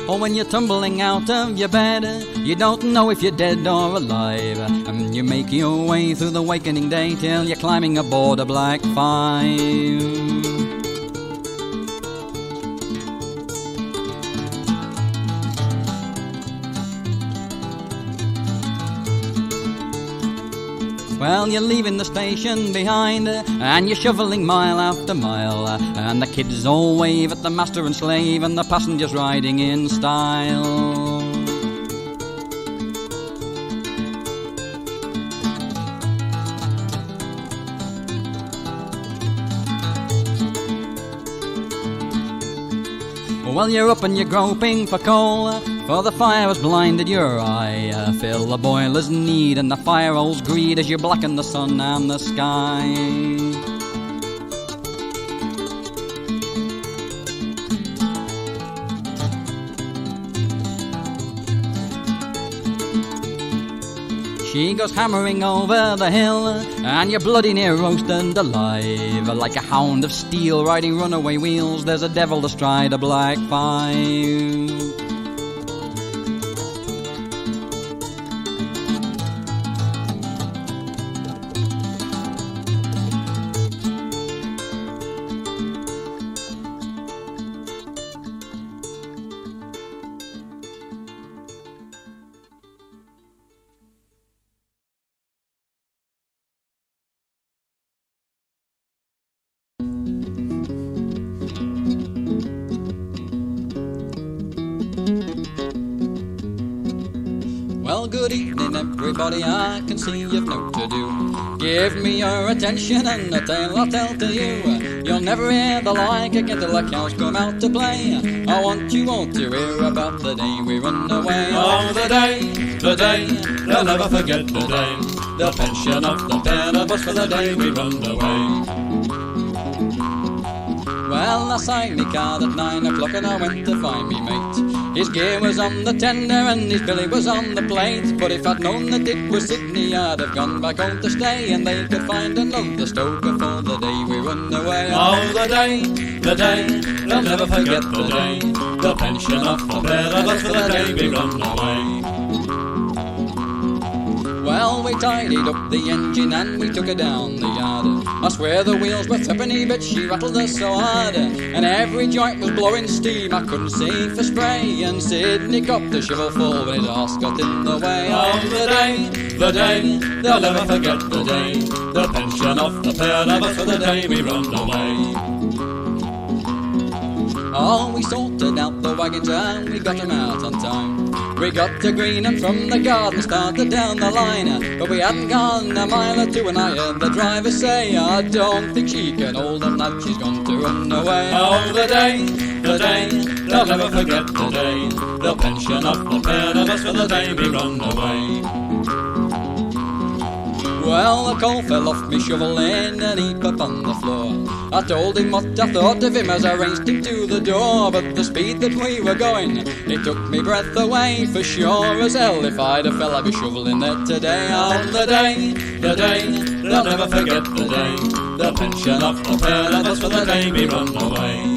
Or when you're tumbling out of your bed, you don't know if you're dead or alive, and you make your way through the wakening day till you're climbing aboard a Black 5. Well, you're leaving the station behind, and you're shoveling mile after mile, and the kids all wave at the master and slave, and the passengers riding in style. Well, you're up and you're groping for coal, for the fire has blinded your eye. Fill the boiler's need and the fire hole's greed as you blacken the sun and the sky. She goes hammering over the hill, and you're bloody near roasted alive. Like a hound of steel riding runaway wheels, there's a devil astride a Black 5. Well, good evening, everybody, I can see you've no to do. Give me your attention and a tale I'll tell to you. You'll never hear the like again till the cows come out to play. I want you all to hear about the day we run away. Oh, the day, they'll never forget the day. the pension of the pair of us for the day we run away. Well, I signed me card at 9 o'clock and I went to find me mate. His gear was on the tender and his billy was on the plate. But if I'd known that it was Sydney, I'd have gone back home to stay, and they could find another stoker for the day we run away. Oh, the day, they'll never forget the day, the pension of the pair of us for the day we run away. Well, we tidied up the engine and we took her down the yard. I swear the wheels were threepenny, but she rattled us so hard. And every joint was blowing steam, I couldn't see for spray. And Sydney copped a shovel full when his arse got in the way. Oh, the day, they'll never forget the day, the pension of the pair of us for the day we run away. Oh, we sorted out the wagons and we got them out on time. We got to Greenham from the garden, started down the line. But we hadn't gone a mile or two and I heard the driver say, I don't think she can hold them, lad, she's gone to run away. Oh, the day, they'll never forget the day, the pension of the pair of us for the day we run away. Well, the coal fell off me shovel in an heap upon the floor. I told him what I thought of him as I raced him to the door. But the speed that we were going, it took me breath away. For sure as hell, if I'd have fell, I'd be shoveling there today. On the day, they'll never forget the day, the pension of the pair of us for the day we run away.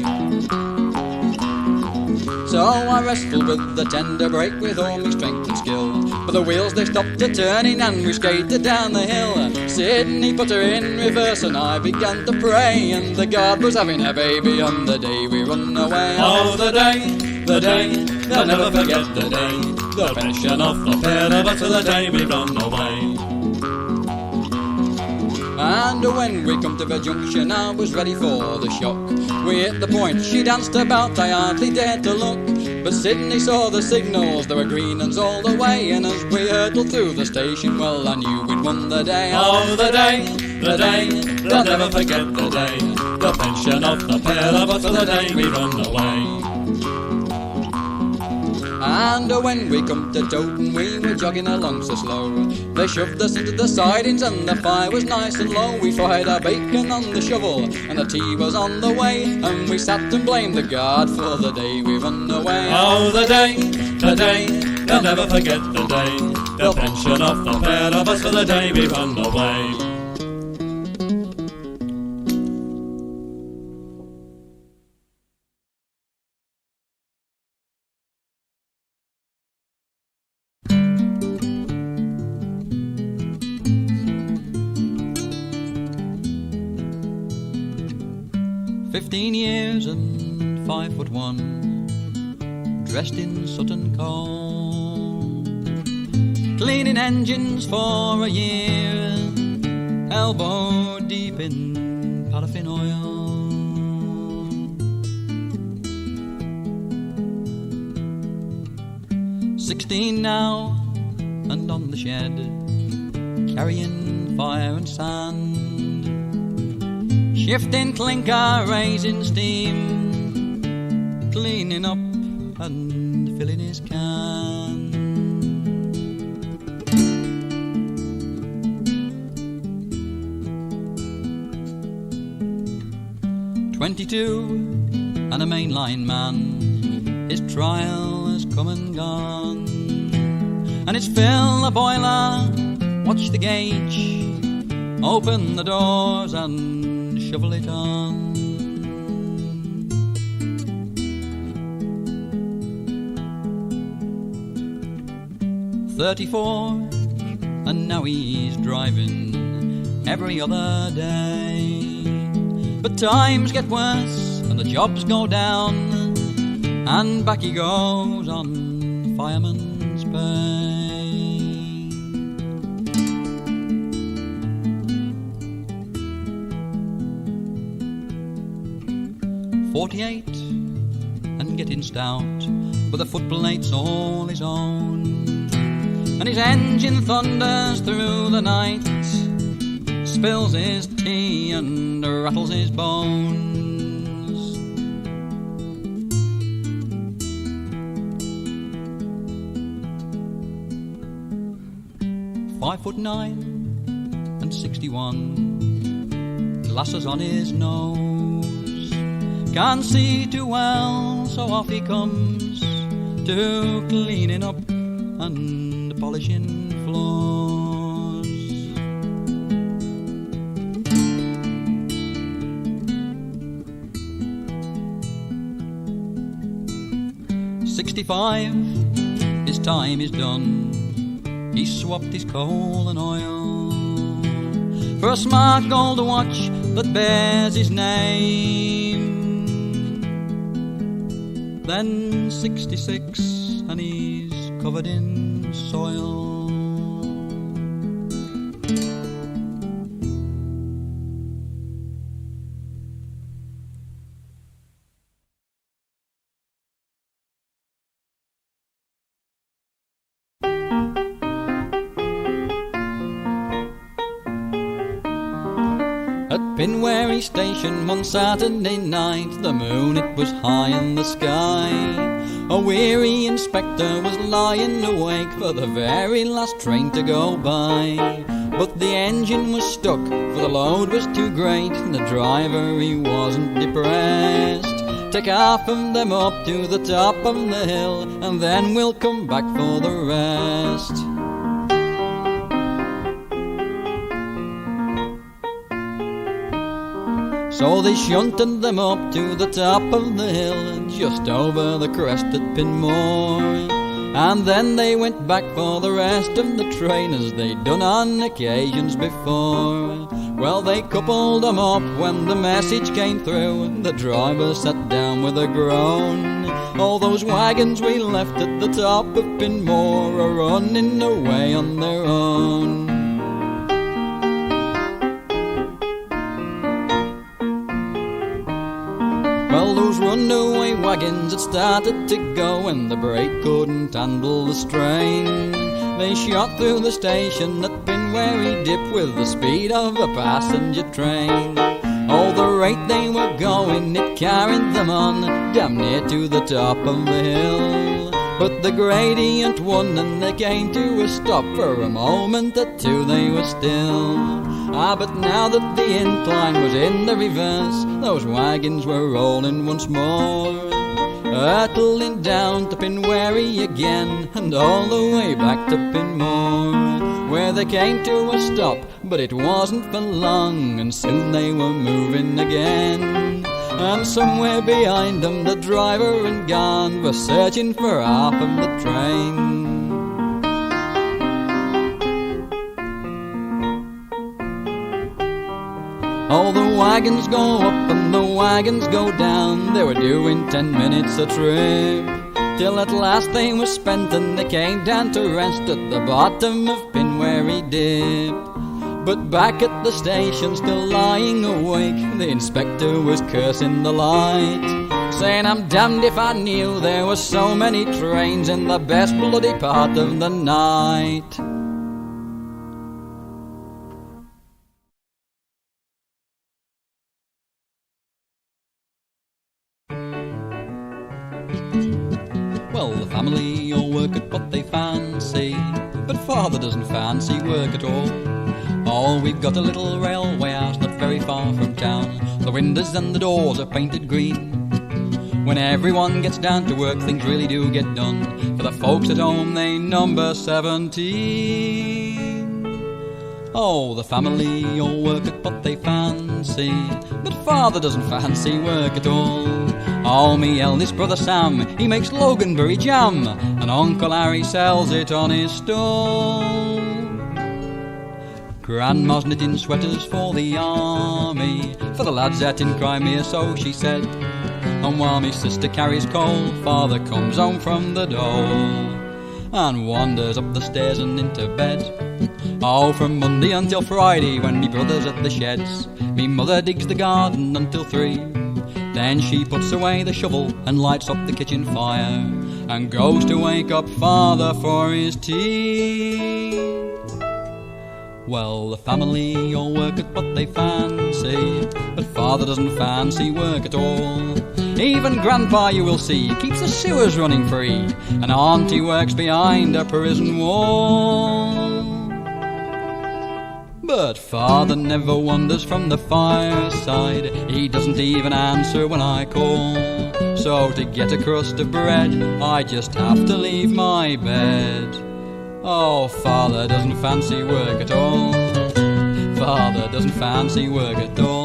So I wrestled with the tender brake with all my strength and skill. But the wheels they stopped a-turning and we skated down the hill. Sydney put her in reverse and I began to pray. And the guard was having a baby on the day we run away. Oh, the day, they'll never forget the day, the pension of the pair of us for the day we run away. And when we come to the junction, I was ready for the shock. We hit the point, she danced about, I hardly dared to look. But Sydney saw the signals, there were green uns all the way. And as we hurtled through the station, well, I knew we'd won the day. Oh, the day, they'll never forget the day, the pension of the pair of us for the day we run away. And when we come to Toten, we were jogging along so slow. They shoved us into the sidings and the fire was nice and low. We fried our bacon on the shovel and the tea was on the way. And we sat and blamed the guard for the day we run away. Oh, the day, they'll never forget the day, the pension of the pair of us for the day we run away. 15 years and 5'1", dressed in Sutton coal, cleaning engines for a year, elbow deep in paraffin oil. "16 now and on the shed, carrying fire and sand, shifting clinker, raising steam, cleaning up and filling his can. "22 and a mainline man, his trial has come and gone, and it's fill the boiler, watch the gauge, open the doors and shovel it on. "34 and now he's driving every other day, but times get worse and the jobs go down, and back he goes on fireman's pay. 48 and getting stout, but the footplate's all his own, and his engine thunders through the night, spills his tea and rattles his bones. 5'9" and 61, glasses on his nose, can't see too well, so off he comes to cleaning up and polishing floors. 65, his time is done. He swapped his coal and oil for a smart gold watch that bears his name. Then 66 and he's covered in soil. At Pinwary Station one Saturday night, the moon it was high in the sky. A weary inspector was lying awake for the very last train to go by. But the engine was stuck, for the load was too great, and the driver he wasn't depressed. Take half of them up to the top of the hill, and then we'll come back for the rest. So they shunted them up to the top of the hill, just over the crest at Pinmore. And then they went back for the rest of the train, as they'd done on occasions before. Well, they coupled them up when the message came through, and the driver sat down with a groan. All those wagons we left at the top of Pinmore are running away on their own. Well, those runaway wagons had started to go, and the brake couldn't handle the strain. They shot through the station at Pinwary Dip with the speed of a passenger train. Oh, the rate they were going, it carried them on, damn near to the top of the hill. But the gradient won, and they came to a stop. For a moment or two they were still. But now that the incline was in the reverse, those wagons were rolling once more, hurtling down to Pinwary again, and all the way back to Pinmore, where they came to a stop. But it wasn't for long, and soon they were moving again. And somewhere behind them the driver and gone were searching for half of the train. Oh, the wagons go up and the wagons go down, they were doing 10 minutes a trip, till at last they were spent and they came down to rest at the bottom of Pinwary Dip. But back at the station, still lying awake, the inspector was cursing the light, saying, I'm damned if I knew there were so many trains in the best bloody part of the night. Well, the family all work at what they fancy, but father doesn't fancy work at all. Oh, we've got a little railway house not very far from town. The windows and the doors are painted green. When everyone gets down to work, things really do get done. For the folks at home, they number 17. Oh, the family all work at what they fancy, but father doesn't fancy work at all. Oh, me eldest brother Sam, he makes Loganberry jam, and Uncle Harry sells it on his stall. Grandma's knitting sweaters for the army, for the lads out in Crimea, so she said. And while me sister carries coal, father comes home from the dole, and wanders up the stairs and into bed. Oh, from Monday until Friday, when me brother's at the sheds, me mother digs the garden until 3. Then she puts away the shovel and lights up the kitchen fire, and goes to wake up father for his tea. Well, the family all work at what they fancy, but father doesn't fancy work at all. Even grandpa, you will see, keeps the sewers running free, and auntie works behind a prison wall. But father never wanders from the fireside. He doesn't even answer when I call. So to get a crust of bread, I just have to leave my bed. Oh, father doesn't fancy work at all. Father doesn't fancy work at all.